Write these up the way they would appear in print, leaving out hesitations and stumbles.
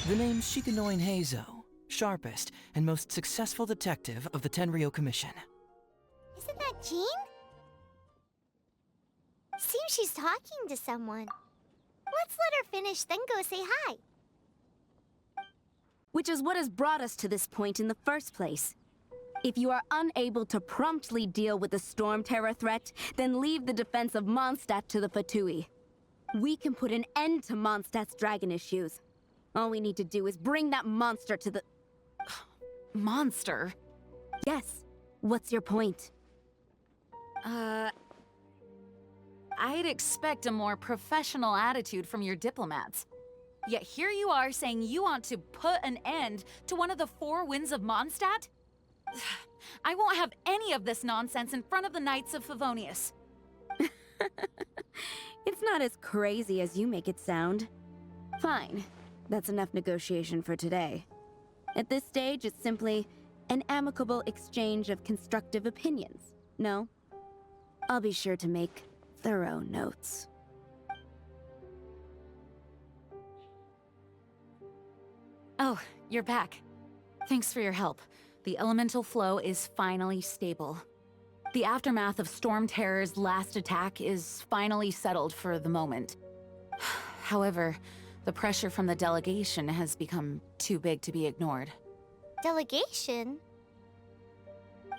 The name Shikanoin Heizo, sharpest and most successful detective of the Tenryou Commission. Isn't that Jean? Seems she's talking to someone. Let's let her finish, then go say hi. Which is what has brought us to this point in the first place. If you are unable to promptly deal with the storm terror threat, then leave the defense of Mondstadt to the Fatui. We can put an end to Mondstadt's dragon issues. All we need to do is bring that monster to the... Monster? Yes. What's your point? I'd expect a more professional attitude from your diplomats. Yet here you are saying you want to put an end to one of the four winds of Mondstadt? I won't have any of this nonsense in front of the Knights of Favonius. It's not as crazy as you make it sound. Fine. That's enough negotiation for today. At this stage, it's simply an amicable exchange of constructive opinions. No? I'll be sure to make thorough notes. Oh, you're back. Thanks for your help. The elemental flow is finally stable. The aftermath of Storm Terror's last attack is finally settled for the moment. However, the pressure from the delegation has become too big to be ignored. Delegation?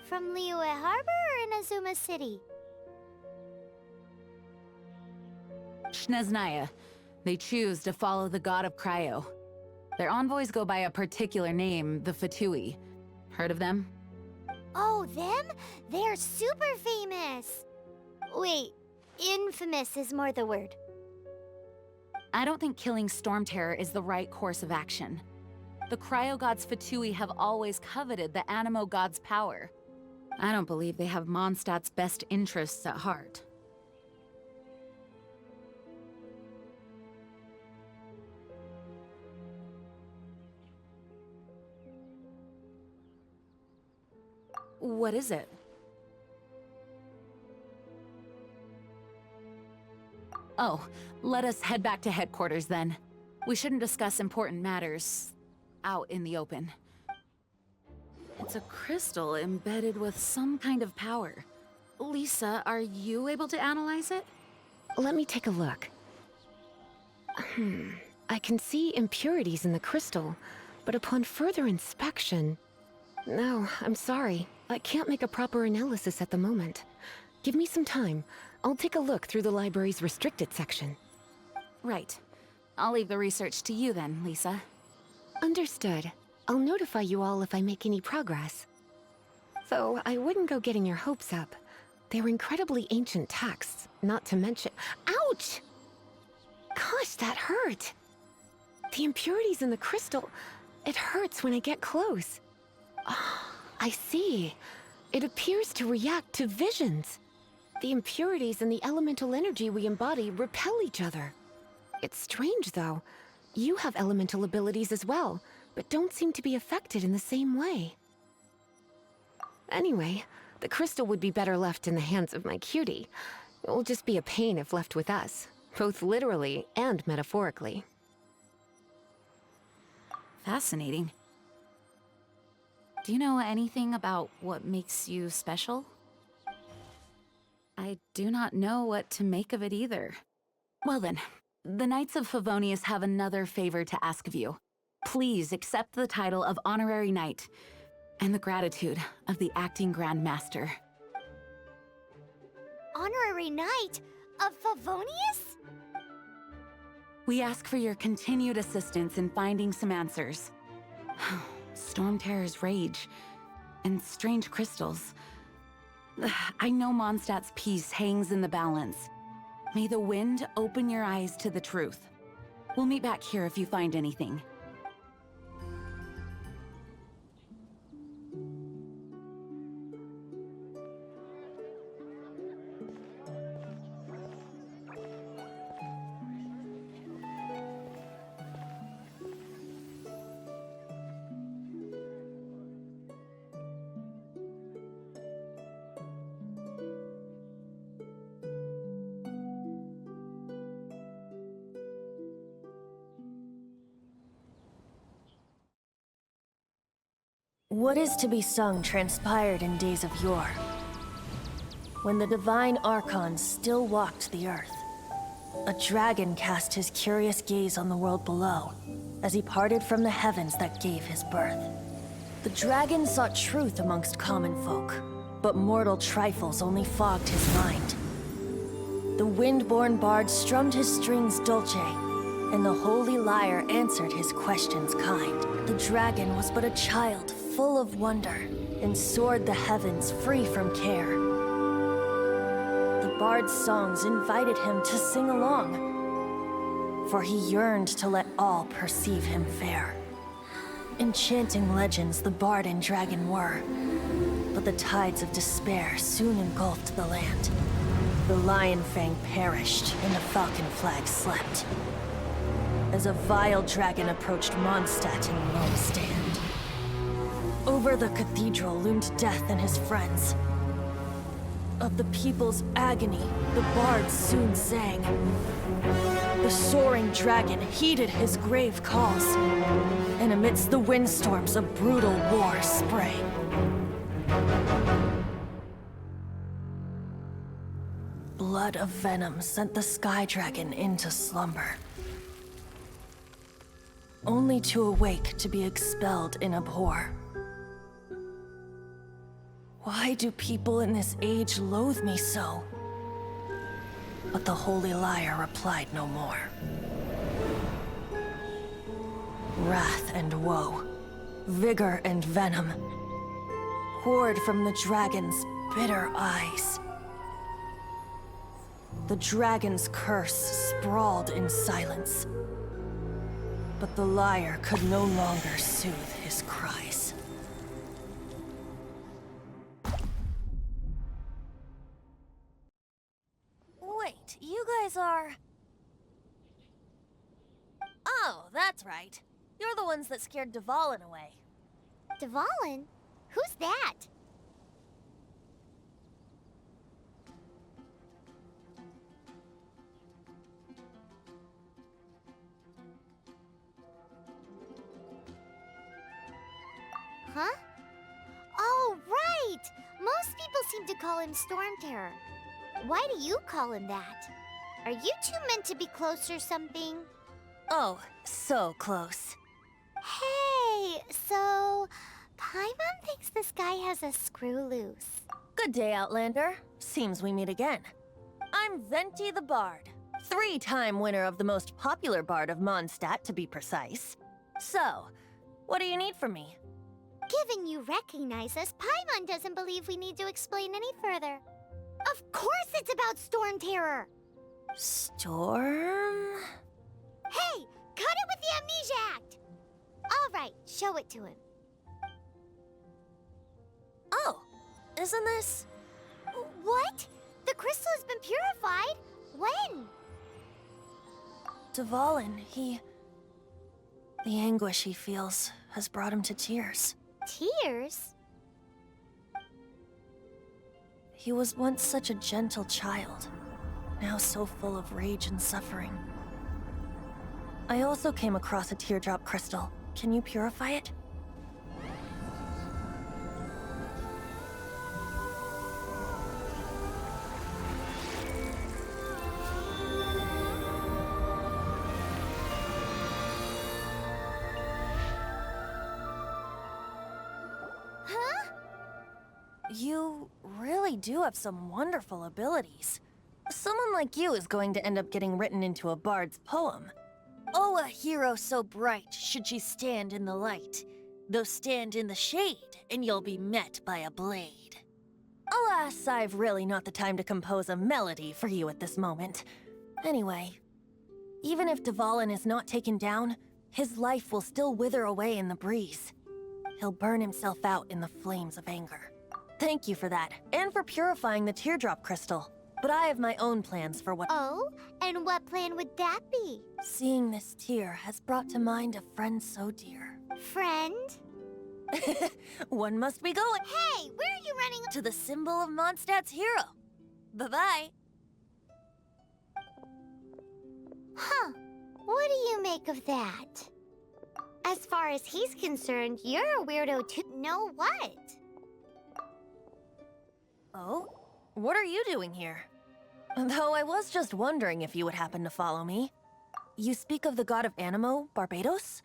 From Liyue Harbor or Inazuma City? Shneznaya. They choose to follow the god of Cryo. Their envoys go by a particular name, the Fatui. Heard of them? Oh, them? They're super famous! Wait, infamous is more the word. I don't think killing Storm Terror is the right course of action. The Cryo God's Fatui have always coveted the Animo God's power. I don't believe they have Mondstadt's best interests at heart. What is it? Oh, let us head back to headquarters then. We shouldn't discuss important matters out in the open. It's a crystal embedded with some kind of power. Lisa, are you able to analyze it? Let me take a look. I can see impurities in the crystal, but upon further inspection... No, I'm sorry. I can't make a proper analysis at the moment. Give me some time. I'll take a look through the library's restricted section. Right. I'll leave the research to you then, Lisa. Understood. I'll notify you all if I make any progress. Though I wouldn't go getting your hopes up. They're incredibly ancient texts, not to mention— Ouch! Gosh, that hurt! The impurities in the crystal— it hurts when I get close. I see. It appears to react to visions. The impurities and the elemental energy we embody repel each other. It's strange, though. You have elemental abilities as well, but don't seem to be affected in the same way. Anyway, the crystal would be better left in the hands of my cutie. It will just be a pain if left with us, both literally and metaphorically. Fascinating. Do you know anything about what makes you special? I do not know what to make of it either. Well then, the Knights of Favonius have another favor to ask of you. Please accept the title of Honorary Knight, and the gratitude of the Acting Grand Master. Honorary Knight of Favonius? We ask for your continued assistance in finding some answers. Storm Terror's rage, and strange crystals. I know Mondstadt's peace hangs in the balance. May the wind open your eyes to the truth. We'll meet back here if you find anything. What is to be sung transpired in days of yore, when the divine archons still walked the earth. A dragon cast his curious gaze on the world below, as he parted from the heavens that gave his birth. The dragon sought truth amongst common folk, but mortal trifles only fogged his mind. The wind-born bard strummed his strings dulce, and the holy lyre answered his questions kind. The dragon was but a child full of wonder, and soared the heavens free from care. The bard's songs invited him to sing along, for he yearned to let all perceive him fair. Enchanting legends the bard and dragon were, but the tides of despair soon engulfed the land. The lion fang perished, and the falcon flag slept, as a vile dragon approached Mondstadt in lone stand. Over the cathedral loomed death and his friends. Of the people's agony, the bards soon sang. The soaring dragon heeded his grave calls, and amidst the windstorms a brutal war sprang. Blood of venom sent the sky dragon into slumber, only to awake to be expelled in abhor. Why do people in this age loathe me so? But the holy lyre replied no more. Wrath and woe, vigor and venom, poured from the dragon's bitter eyes. The dragon's curse sprawled in silence, but the lyre could no longer soothe his cries. Wait, you guys are... Oh, that's right. You're the ones that scared Dvalin away. Dvalin? Who's that? Huh? Oh, right! Most people seem to call him Storm Terror. Why do you call him that? Are you two meant to be close or something? Oh, so close. Hey, so... Paimon thinks this guy has a screw loose. Good day, Outlander. Seems we meet again. I'm Venti the Bard. 3-time winner of the most popular bard of Mondstadt, to be precise. So, what do you need from me? Given you recognize us, Paimon doesn't believe we need to explain any further. Of course it's about Storm Terror! Storm? Hey! Cut it with the Amnesia Act! Alright, show it to him. Oh, isn't this... What? The crystal has been purified? When? Dvalin, the anguish he feels has brought him to tears. Tears? He was once such a gentle child, now so full of rage and suffering. I also came across a teardrop crystal. Can you purify it? You really do have some wonderful abilities. Someone like you is going to end up getting written into a bard's poem. Oh, a hero so bright should she stand in the light, though stand in the shade, and you'll be met by a blade. Alas, I've really not the time to compose a melody for you at this moment. Anyway, even if Dvalin is not taken down, his life will still wither away in the breeze. He'll burn himself out in the flames of anger. Thank you for that, and for purifying the teardrop crystal. But I have my own plans for what— Oh? And what plan would that be? Seeing this tear has brought to mind a friend so dear. Friend? One must be going. Hey, where are you running? To the symbol of Mondstadt's hero. Bye-bye. Huh. What do you make of that? As far as he's concerned, you're a weirdo too. Know what? Oh? What are you doing here? Though I was just wondering if you would happen to follow me. You speak of the god of Animo, Barbados?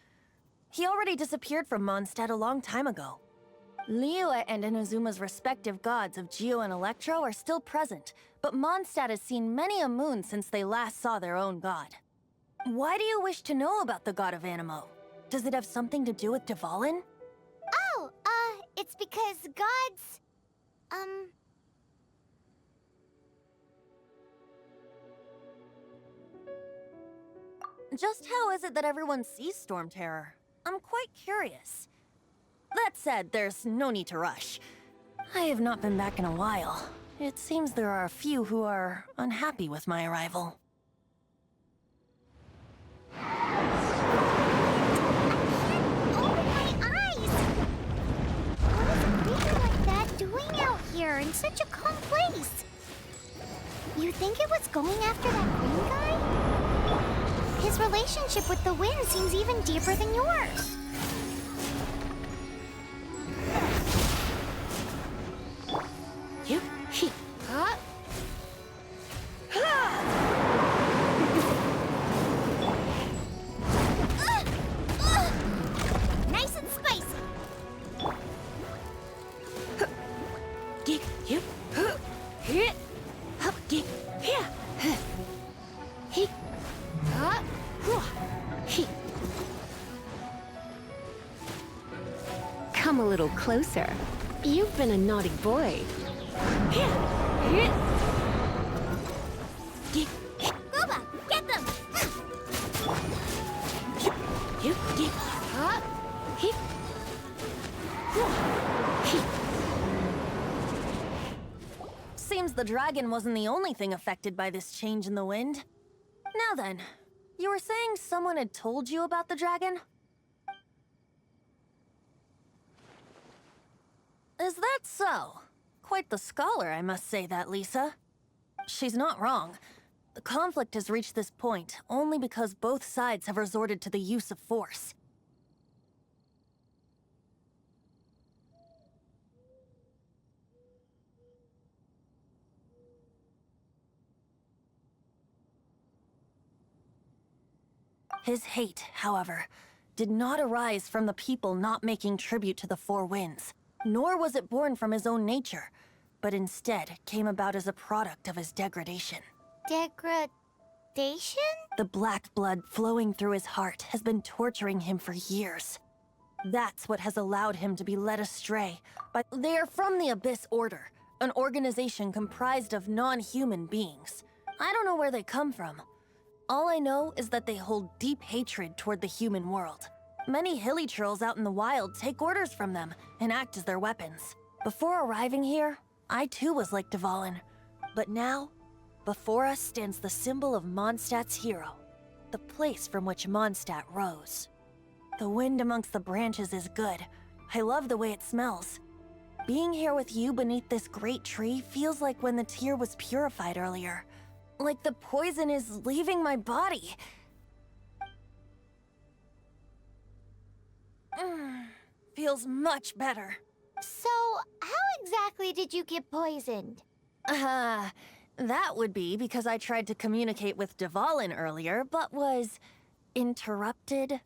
He already disappeared from Mondstadt a long time ago. Liyue and Inazuma's respective gods of Geo and Electro are still present, but Mondstadt has seen many a moon since they last saw their own god. Why do you wish to know about the god of Animo? Does it have something to do with Dvalin? Oh, it's because gods... Just how is it that everyone sees Storm Terror? I'm quite curious. That said, there's no need to rush. I have not been back in a while. It seems there are a few who are unhappy with my arrival. Open my eyes! What is a creature like that doing out here in such a calm place? You think it was going after that green guy? His relationship with the wind seems even deeper than yours. You, he, Huh? Nice and spicy. dig, you, hit, up, dig, here, he, he. Come a little closer. You've been a naughty boy. Here, here. Dig, Booba, get them! you, dig, he, he. Seems the dragon wasn't the only thing affected by this change in the wind. Now then, you were saying someone had told you about the dragon? Is that so? Quite the scholar, I must say that, Lisa. She's not wrong. The conflict has reached this point only because both sides have resorted to the use of force. His hate, however, did not arise from the people not making tribute to the Four Winds, nor was it born from his own nature, but instead came about as a product of his degradation. Degradation? The black blood flowing through his heart has been torturing him for years. That's what has allowed him to be led astray. But they are from the Abyss Order, an organization comprised of non-human beings. I don't know where they come from. All I know is that they hold deep hatred toward the human world. Many hilly trolls out in the wild take orders from them and act as their weapons. Before arriving here, I too was like Dvalin. But now, before us stands the symbol of Mondstadt's hero, the place from which Mondstadt rose. The wind amongst the branches is good. I love the way it smells. Being here with you beneath this great tree feels like when the tear was purified earlier. Like the poison is leaving my body. Feels much better. So, how exactly did you get poisoned? That would be because I tried to communicate with Dvalin earlier, but was interrupted.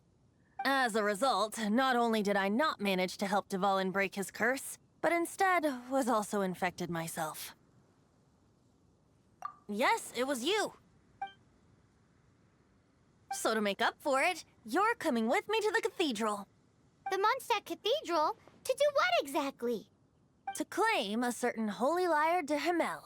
As a result, not only did I not manage to help Dvalin break his curse, but instead was also infected myself. Yes, it was you. So to make up for it, you're coming with me to the cathedral. The Mondstadt Cathedral? To do what exactly? To claim a certain holy lyre de Himmel.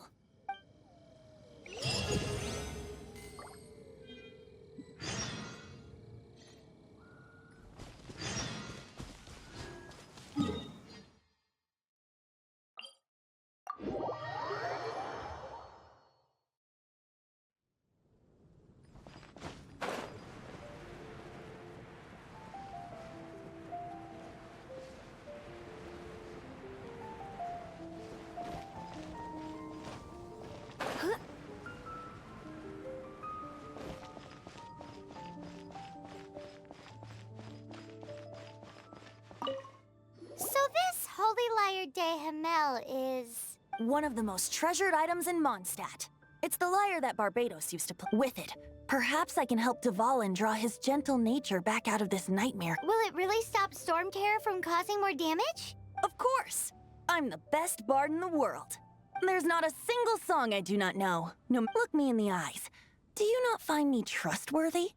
one of the most treasured items in Mondstadt. It's the lyre that Barbados used to play with it. Perhaps I can help Dvalin draw his gentle nature back out of this nightmare. Will it really stop Storm Terror from causing more damage? Of course! I'm the best bard in the world. There's not a single song I do not know. No, look me in the eyes. Do you not find me trustworthy?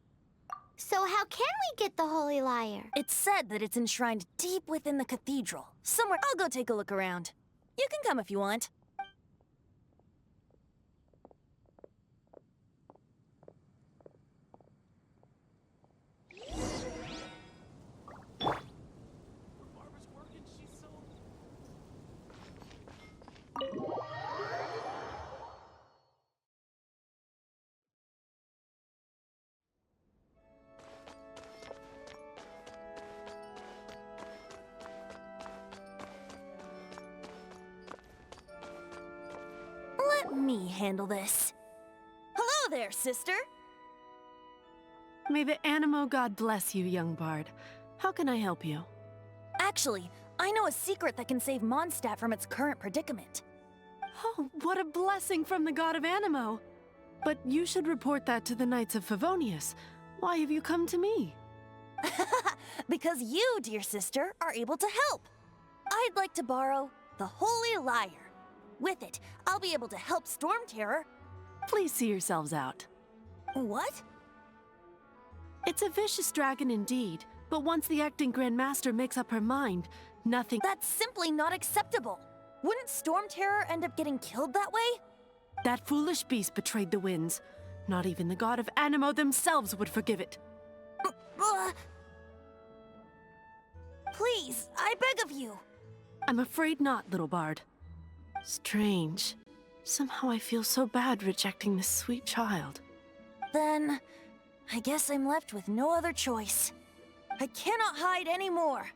So how can we get the Holy Lyre? It's said that it's enshrined deep within the cathedral. Somewhere. I'll go take a look around. You can come if you want. Let me handle this. Hello there, sister! May the Animo God bless you, young bard. How can I help you? Actually, I know a secret that can save Mondstadt from its current predicament. Oh, what a blessing from the god of Animo! But you should report that to the Knights of Favonius. Why have you come to me? Because you, dear sister, are able to help. I'd like to borrow the Holy Lyre. With it, I'll be able to help Storm Terror. Please see yourselves out. What? It's a vicious dragon indeed, but once the acting Grand Master makes up her mind, nothing— That's simply not acceptable. Wouldn't Storm Terror end up getting killed that way? That foolish beast betrayed the winds. Not even the god of Animo themselves would forgive it. Please, I beg of you. I'm afraid not, little bard. Strange. Somehow I feel so bad rejecting this sweet child. Then, I guess I'm left with no other choice. I cannot hide anymore.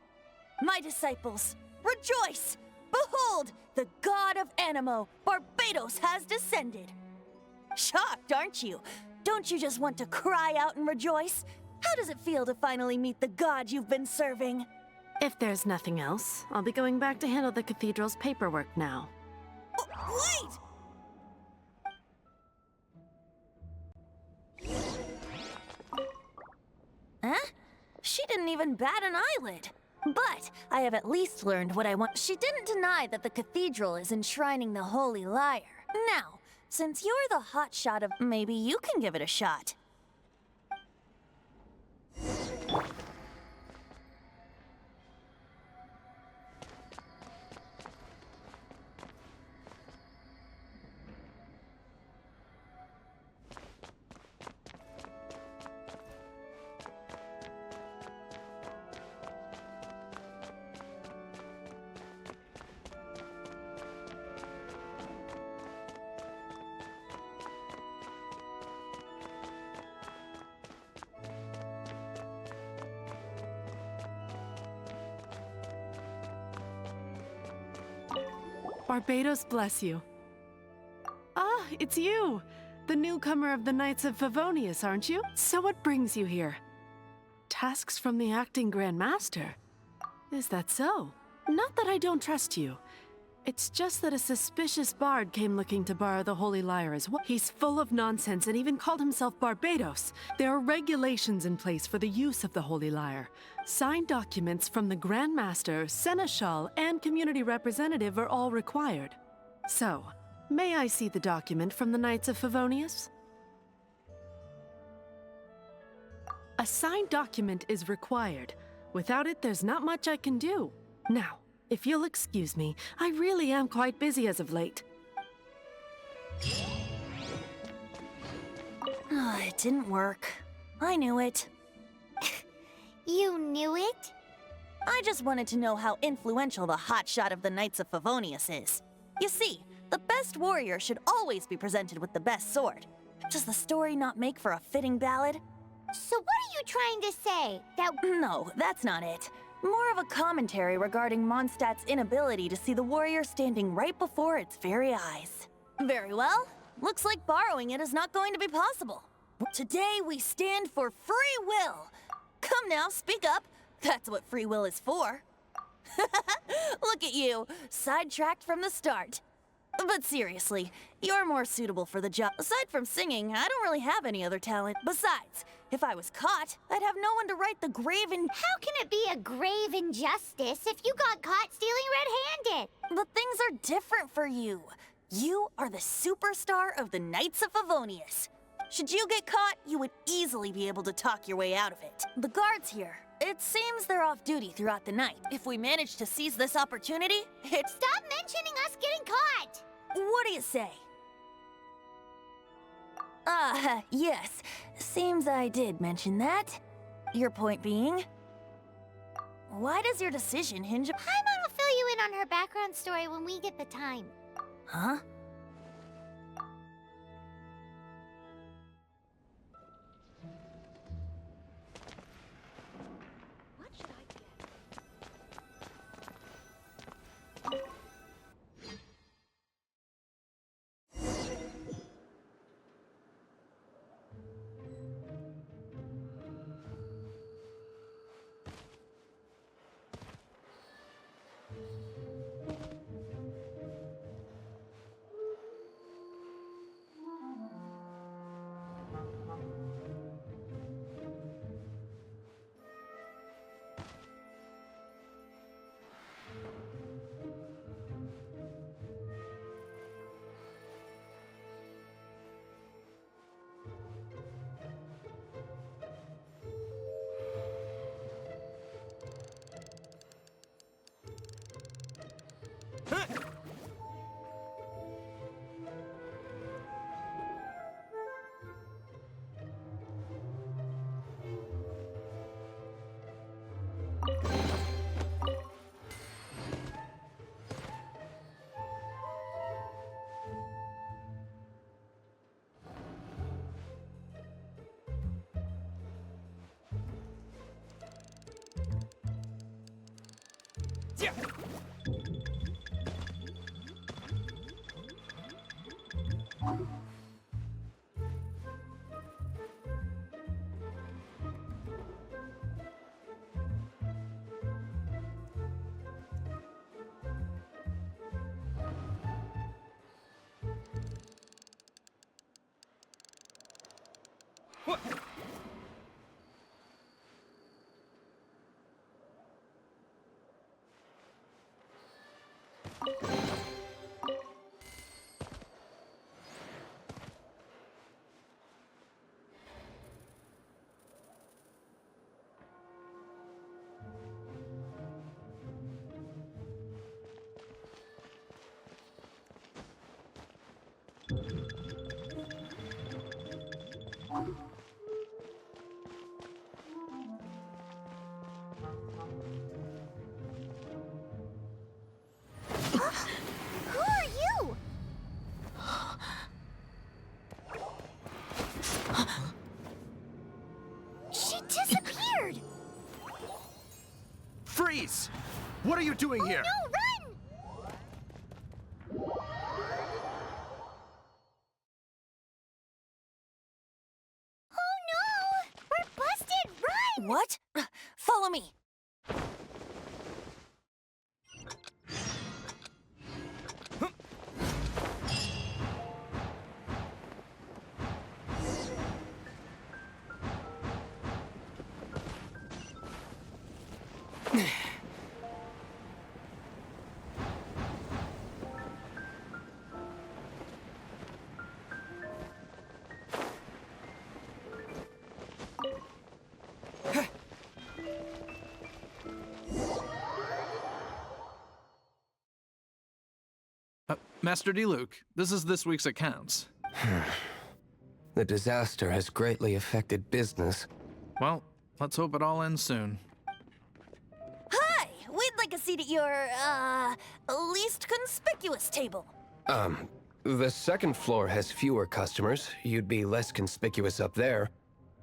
My disciples, rejoice! Behold, the god of Animo, Barbados, has descended. Shocked, aren't you? Don't you just want to cry out and rejoice? How does it feel to finally meet the god you've been serving? If there's nothing else, I'll be going back to handle the cathedral's paperwork now. Wait! Huh? She didn't even bat an eyelid. But I have at least learned what I want. She didn't deny that the cathedral is enshrining the Holy Lyre. Now, since you're the hotshot of, maybe you can give it a shot. Barbados bless you. Ah, it's you! The newcomer of the Knights of Favonius, aren't you? So what brings you here? Tasks from the acting Grand Master? Is that so? Not that I don't trust you. It's just that a suspicious bard came looking to borrow the Holy Lyre as well. He's full of nonsense and even called himself Barbados. There are regulations in place for the use of the Holy Lyre. Signed documents from the Grand Master, Seneschal, and community representative are all required. So, may I see the document from the Knights of Favonius? A signed document is required. Without it, there's not much I can do. Now, if you'll excuse me, I really am quite busy as of late. It didn't work. I knew it. You knew it? I just wanted to know how influential the hotshot of the Knights of Favonius is. You see, the best warrior should always be presented with the best sword. Does the story not make for a fitting ballad? So what are you trying to say? That— No, that's not it. More of a commentary regarding Mondstadt's inability to see the warrior standing right before its very eyes. Very well. Looks like borrowing it is not going to be possible. Today we stand for free will. Come now, speak up. That's what free will is for. Look at you, sidetracked from the start. But seriously, you're more suitable for the job. Aside from singing, I don't really have any other talent. Besides, if I was caught, I'd have no one to right the grave in... How can it be a grave injustice if you got caught stealing red-handed? But things are different for you. You are the superstar of the Knights of Favonius. Should you get caught, you would easily be able to talk your way out of it. The guards here, it seems they're off duty throughout the night. If we manage to seize this opportunity, it's... Stop mentioning us getting caught! What do you say? Yes. Seems I did mention that. Your point being? Why does your decision hinge... Paimon will fill you in on her background story when we get the time. Huh? Who are you? She disappeared! Freeze! What are you doing here? No, run! Oh no! We're busted! Run! What? Follow me. Master D-Luke, this is this week's accounts. The disaster has greatly affected business. Well, let's hope it all ends soon. Hi! We'd like a seat at your, least conspicuous table. The second floor has fewer customers. You'd be less conspicuous up there.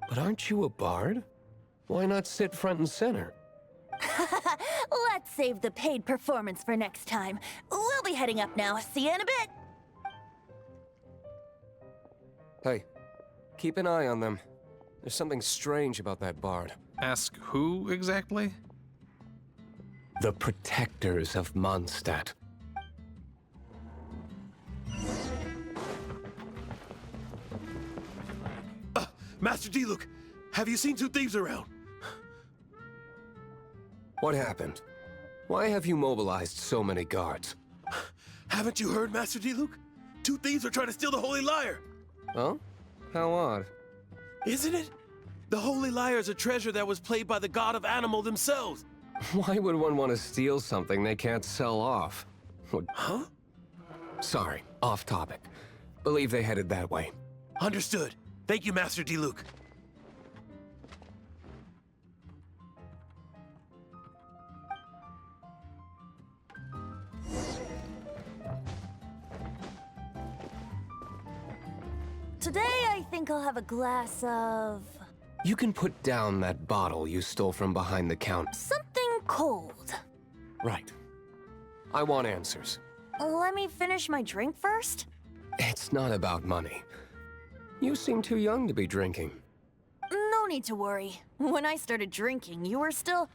But aren't you a bard? Why not sit front and center? Let's save the paid performance for next time. We'll be heading up now. See you in a bit. Hey, keep an eye on them. There's something strange about that bard. Ask who exactly? The protectors of Mondstadt. Master Diluc, have you seen two thieves around? What happened? Why have you mobilized so many guards? Haven't you heard, Master Diluc? Two thieves are trying to steal the Holy Lyre. Oh? How odd. Isn't it? The Holy Lyre is a treasure that was played by the god of animal themselves. Why would one want to steal something they can't sell off? Huh? Sorry, off topic. Believe they headed that way. Understood. Thank you, Master Diluc. Today, I think I'll have a glass of... You can put down that bottle you stole from behind the counter. something cold. Right. I want answers. Let me finish my drink first? It's not about money. You seem too young to be drinking. No need to worry. When I started drinking, you were still...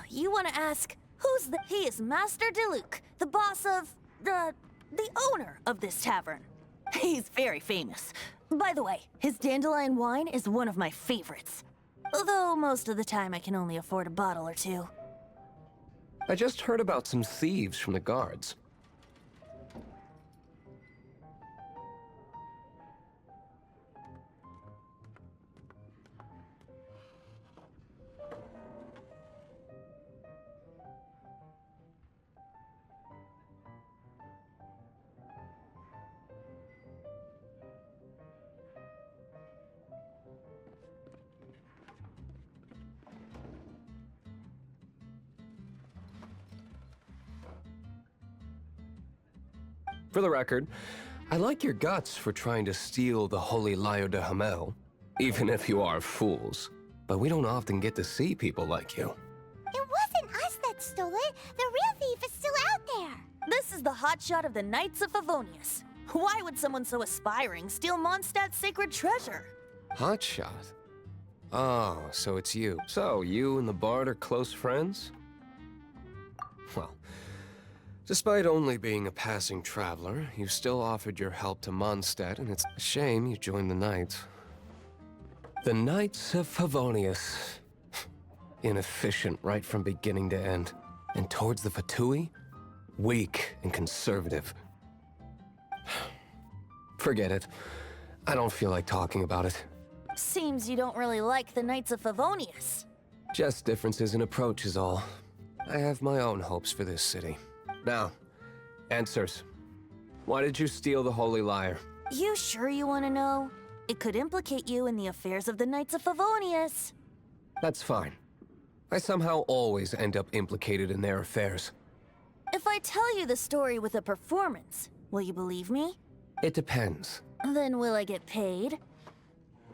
you want to ask, who's the... He is Master Diluc, the boss of... the owner of this tavern. He's very famous. By the way, his dandelion wine is one of my favorites. Although most of the time I can only afford a bottle or two. I just heard about some thieves from the guards. For the record, I like your guts for trying to steal the Holy Lyre de Hamel, even if you are fools. But we don't often get to see people like you. It wasn't us that stole it. The real thief is still out there. This is the hotshot of the Knights of Favonius. Why would someone so aspiring steal Mondstadt's sacred treasure? Hotshot? Oh, so it's you. So, you and the Bard are close friends? Well, despite only being a passing traveler, you still offered your help to Mondstadt, and it's a shame you joined the Knights. The Knights of Favonius. Inefficient right from beginning to end. And towards the Fatui, weak and conservative. Forget it. I don't feel like talking about it. Seems you don't really like the Knights of Favonius. Just differences in approach is all. I have my own hopes for this city. Now, answers. Why did you steal the Holy Lyre? You sure you want to know? It could implicate you in the affairs of the Knights of Favonius. That's fine. I somehow always end up implicated in their affairs. If I tell you the story with a performance, will you believe me? It depends. Then will I get paid?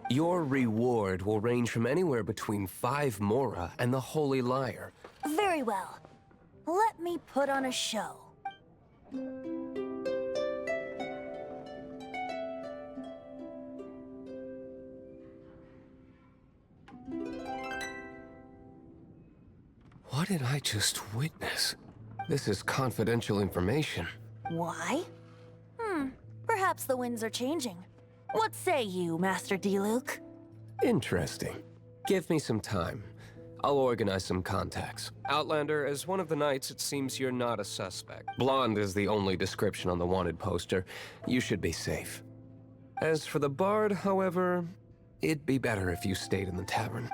Your reward will range from anywhere between 5 Mora and the Holy Lyre. Very well. Let me put on a show. What did I just witness? This is confidential information. Why? Perhaps the winds are changing. What say you, Master Diluc? Interesting. Give me some time. I'll organize some contacts. Outlander, as one of the knights, it seems you're not a suspect. Blonde is the only description on the wanted poster. You should be safe. As for the Bard, however, it'd be better if you stayed in the tavern.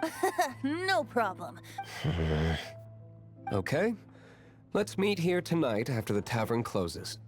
No problem. Okay. Let's meet here tonight after the tavern closes.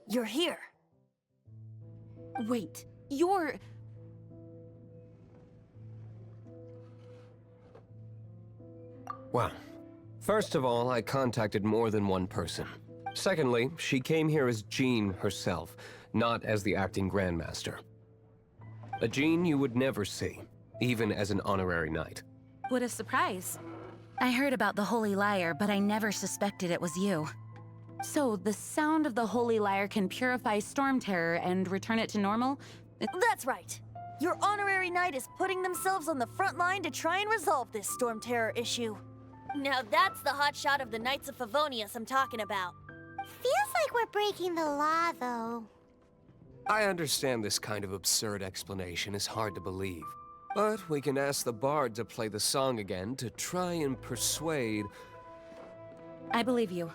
You're here. Wait, you're... Well, first of all, I contacted more than one person. Secondly, she came here as Jean herself, not as the acting Grandmaster. A Jean you would never see, even as an honorary knight. What a surprise. I heard about the Holy Lyre, but I never suspected it was you. So, the sound of the Holy Lyre can purify Storm Terror and return it to normal? That's right. Your honorary knight is putting themselves on the front line to try and resolve this Storm Terror issue. Now that's the hotshot of the Knights of Favonius I'm talking about. Feels like we're breaking the law, though. I understand this kind of absurd explanation is hard to believe. But we can ask the bard to play the song again to try and persuade... I believe you.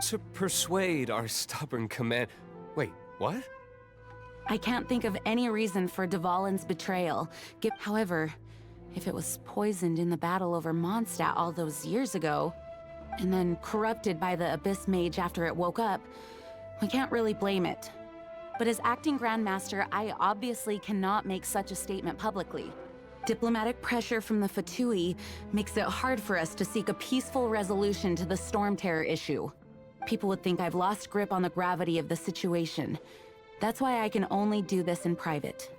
To persuade our stubborn command... Wait, what? I can't think of any reason for Dvalin's betrayal. However, if it was poisoned in the battle over Mondstadt all those years ago, and then corrupted by the Abyss Mage after it woke up, we can't really blame it. But as acting Grandmaster, I obviously cannot make such a statement publicly. Diplomatic pressure from the Fatui makes it hard for us to seek a peaceful resolution to the Storm Terror issue. People would think I've lost grip on the gravity of the situation. That's why I can only do this in private.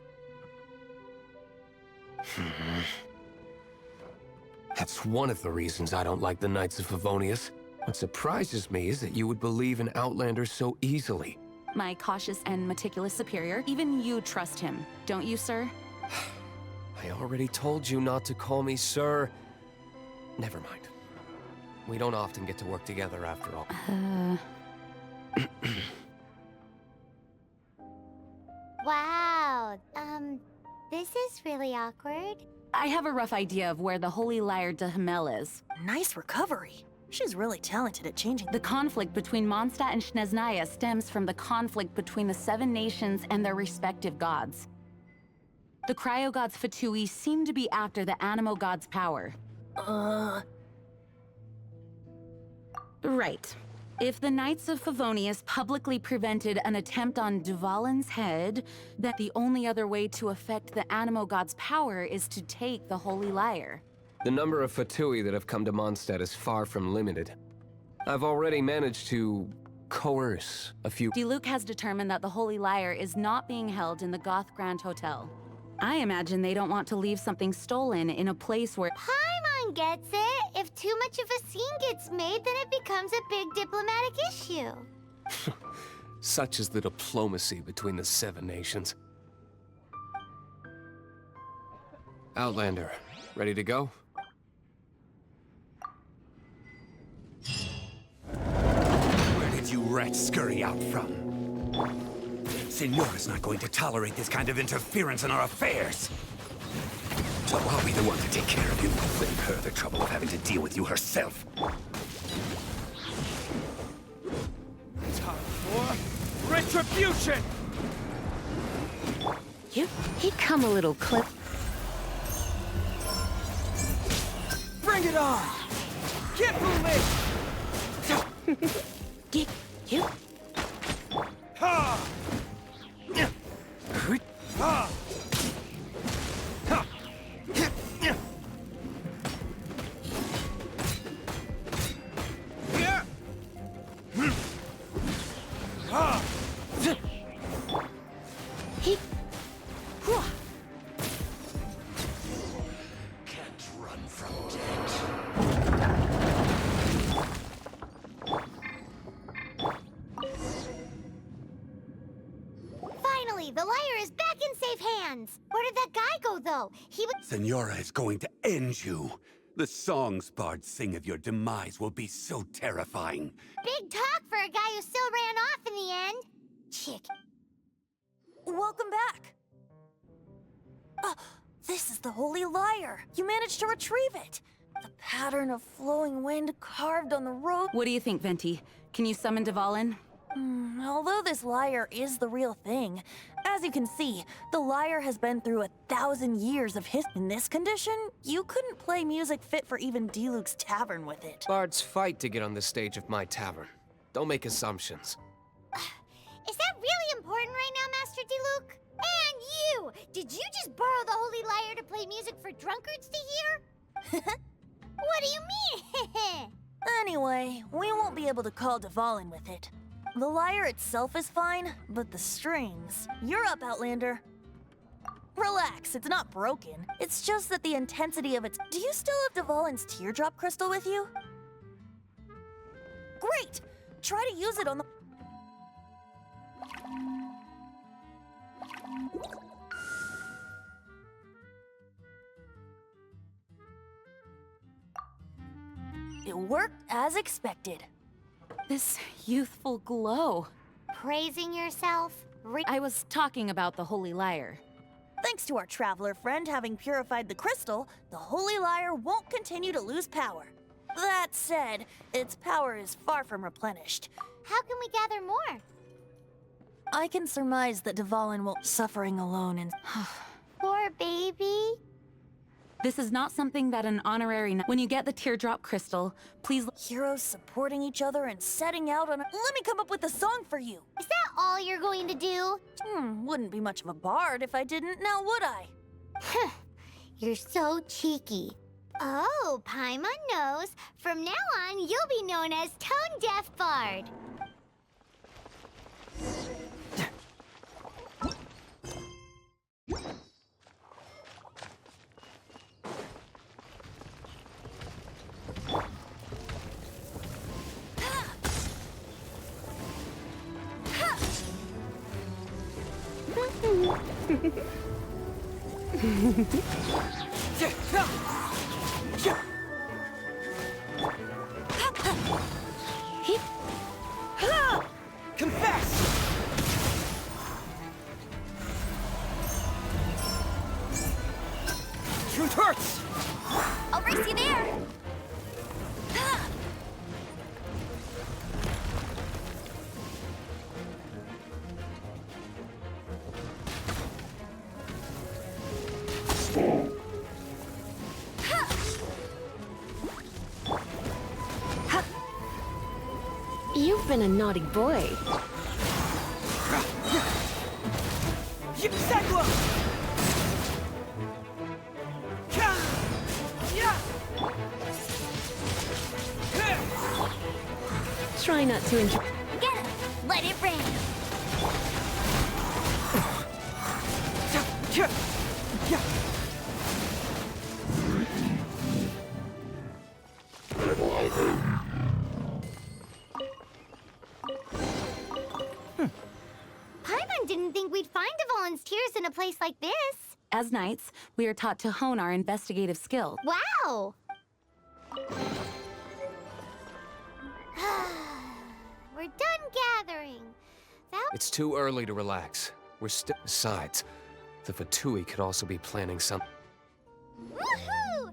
That's one of the reasons I don't like the Knights of Favonius. What surprises me is that you would believe in Outlanders so easily. My cautious and meticulous superior, even you trust him, don't you, sir? I already told you not to call me sir. Never mind. We don't often get to work together after all. Wow, this is really awkward. I have a rough idea of where the Holy Lyre de Himmel is. Nice recovery. She's really talented at changing. The conflict between Mondstadt and Snezhnaya stems from the conflict between the 7 nations and their respective gods. The cryo-gods Fatui seem to be after the Animo god's power. Right. If the Knights of Favonius publicly prevented an attempt on Dvalin's head, then the only other way to affect the Animo god's power is to take the Holy Lyre. The number of Fatui that have come to Mondstadt is far from limited. I've already managed to coerce a few... Diluc has determined that the Holy Lyre is not being held in the Goth Grand Hotel. I imagine they don't want to leave something stolen in a place where... Paimon gets it. If too much of a scene gets made, then it becomes a big diplomatic issue. Such is the diplomacy between the 7 nations. Outlander, ready to go? Where did you rats scurry out from? Signora's not going to tolerate this kind of interference in our affairs. So I'll be the one to take care of you. Save her the trouble of having to deal with you herself. Time for retribution! He'd come a little clip. Bring it on! Get moving! Ha! Ha! The lyre is back in safe hands. Where did that guy go, though? He was... Signora is going to end you. The songs bards sing of your demise will be so terrifying. Big talk for a guy who still ran off in the end. Chick. Welcome back. This is the Holy Lyre. You managed to retrieve it. The pattern of flowing wind carved on the road. What do you think, Venti? Can you summon Dvalin? Although this lyre is the real thing, As you can see, the lyre has been through 1,000 years of history. In this condition, you couldn't play music fit for even Diluc's tavern with it. Bards fight to get on the stage of my tavern. Don't make assumptions. Is that really important right now, Master Diluc? And you! Did you just borrow the Holy Lyre to play music for drunkards to hear? What do you mean? Anyway, we won't be able to call Dvalin with it. The lyre itself is fine, but the strings... You're up, Outlander. Relax, it's not broken. It's just that the intensity of its... Do you still have Dvalin's teardrop crystal with you? Great! Try to use it on the... It worked as expected. This youthful glow. Praising yourself? I was talking about the Holy Lyre. Thanks to our traveler friend having purified the crystal, the Holy Lyre won't continue to lose power. That said, its power is far from replenished. How can we gather more? I can surmise that Dvalin will suffering alone and... Poor baby. This is not something that an honorary... When you get the teardrop crystal, please... Heroes supporting each other and setting out on a... Let me come up with a song for you. Is that all you're going to do? Wouldn't be much of a bard if I didn't, now would I? You're so cheeky. Oh, Paimon knows. From now on, you'll be known as Tone Deaf Bard. Confess! Truth hurts! I'll race you there. You've been a naughty boy. Try not to enjoy. Get him. Let it rain. Paimon didn't think we'd find Dvalin's tears in a place like this. As knights, we are taught to hone our investigative skill. Wow! We're done gathering. It's too early to relax. We're still... Besides, the Fatui could also be planning some... Woohoo!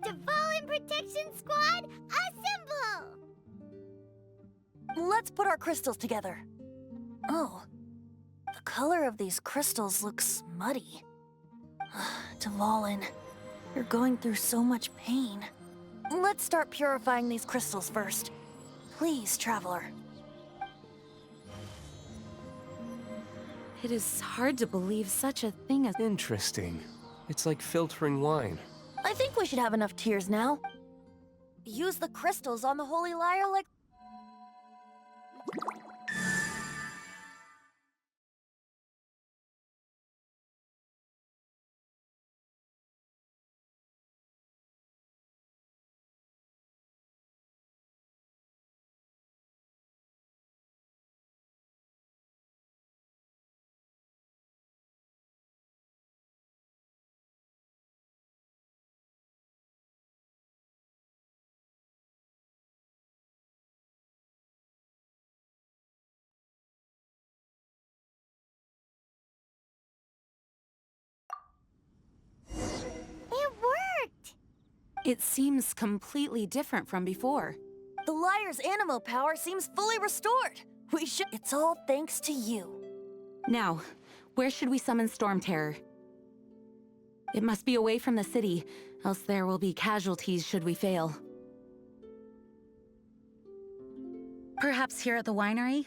Dvalin Protection Squad, assemble! Let's put our crystals together. Oh, the color of these crystals looks muddy. Dvalin, you're going through so much pain. Let's start purifying these crystals first. Please, traveler. It is hard to believe such a thing as... Interesting. It's like filtering wine. I think we should have enough tears now. Use the crystals on the Holy Lyre like... It seems completely different from before. The Lyre's animo power seems fully restored. We should... It's all thanks to you. Now, where should we summon Storm Terror? It must be away from the city, else there will be casualties should we fail. Perhaps here at the winery?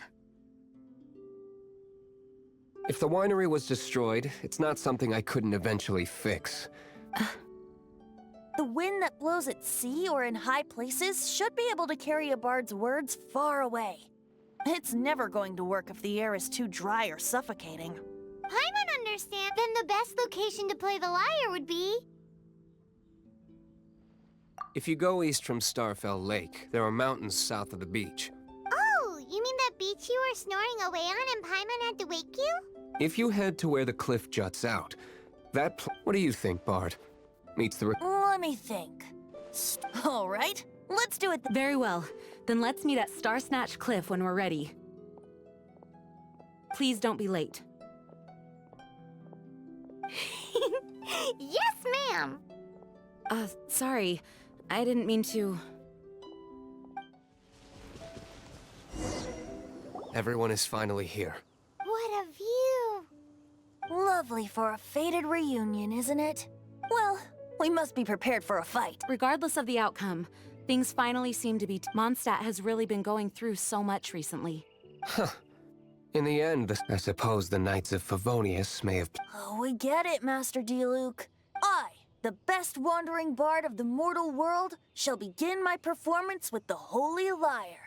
If the winery was destroyed, it's not something I couldn't eventually fix. The wind that blows at sea or in high places should be able to carry a bard's words far away. It's never going to work if the air is too dry or suffocating. Paimon understands. Then the best location to play the lyre would be... If you go east from Starfell Lake, there are mountains south of the beach. Oh, you mean that beach you were snoring away on and Paimon had to wake you? If you head to where the cliff juts out, what do you think, Bard? Meets the... Let me think. All right, let's do it. Very well. Then let's meet at Star Snatch Cliff when we're ready. Please don't be late. Yes, ma'am! Sorry. I didn't mean to... Everyone is finally here. What a view! Lovely for a fated reunion, isn't it? Well, we must be prepared for a fight. Regardless of the outcome, things finally seem to be... Mondstadt has really been going through so much recently. Huh. In the end, I suppose the Knights of Favonius may have... Oh, we get it, Master Diluc. I, the best wandering bard of the mortal world, shall begin my performance with the Holy Lyre.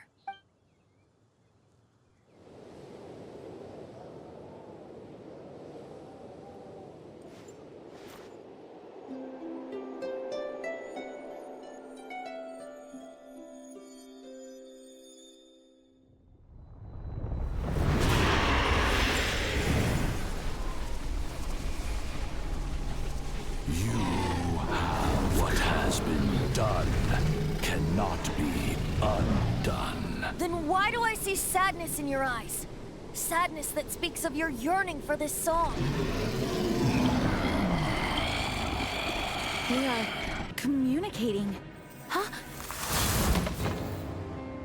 Then why do I see sadness in your eyes? Sadness that speaks of your yearning for this song. They are communicating. Huh?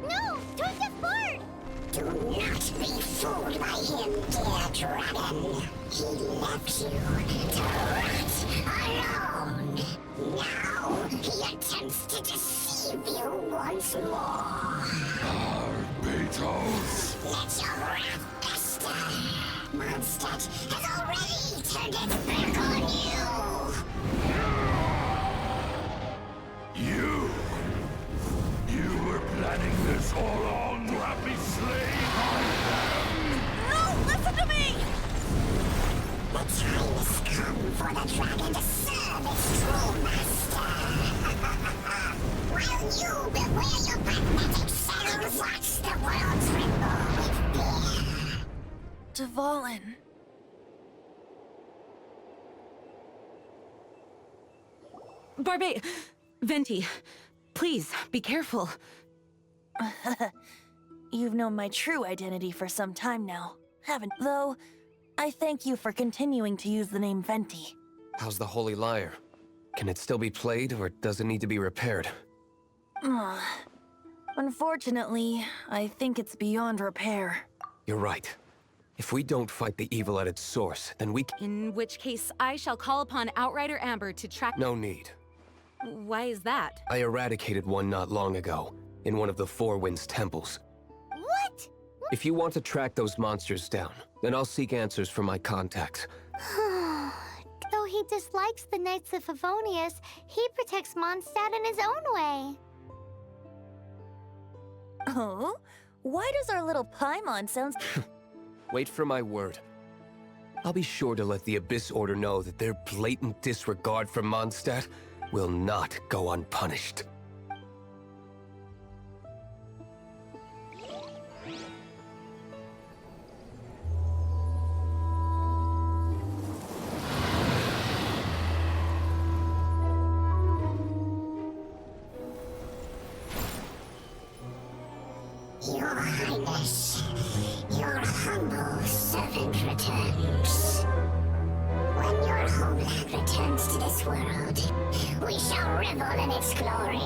No! Joseph Bard! Do not be fooled by him, dear dragon. He left you to rot alone. Now he attempts to deceive you once more. Beetles! Let your wrath fester. Mondstadt has already turned its back on You! You were planning this all along to have me slain by them! No! Listen to me! The time has come for the dragon to serve its true master. While you beware your pathetic selves, watch the world tremble with fear. Dvalin. Venti, please, be careful. You've known my true identity for some time now, haven't you? Though, I thank you for continuing to use the name Venti. How's the Holy Lyre? Can it still be played, or does it need to be repaired? Unfortunately, I think it's beyond repair. You're right. If we don't fight the evil at its source, then we In which case, I shall call upon Outrider Amber to track... No need. Why is that? I eradicated one not long ago, in one of the Four Winds temples. What? If you want to track those monsters down, then I'll seek answers from my contacts. Though he dislikes the Knights of Favonius, he protects Mondstadt in his own way. Oh? Why does our little Paimon sound... Wait for my word. I'll be sure to let the Abyss Order know that their blatant disregard for Mondstadt will not go unpunished. Your Highness, your humble servant returns. When your homeland returns to this world, we shall revel in its glory.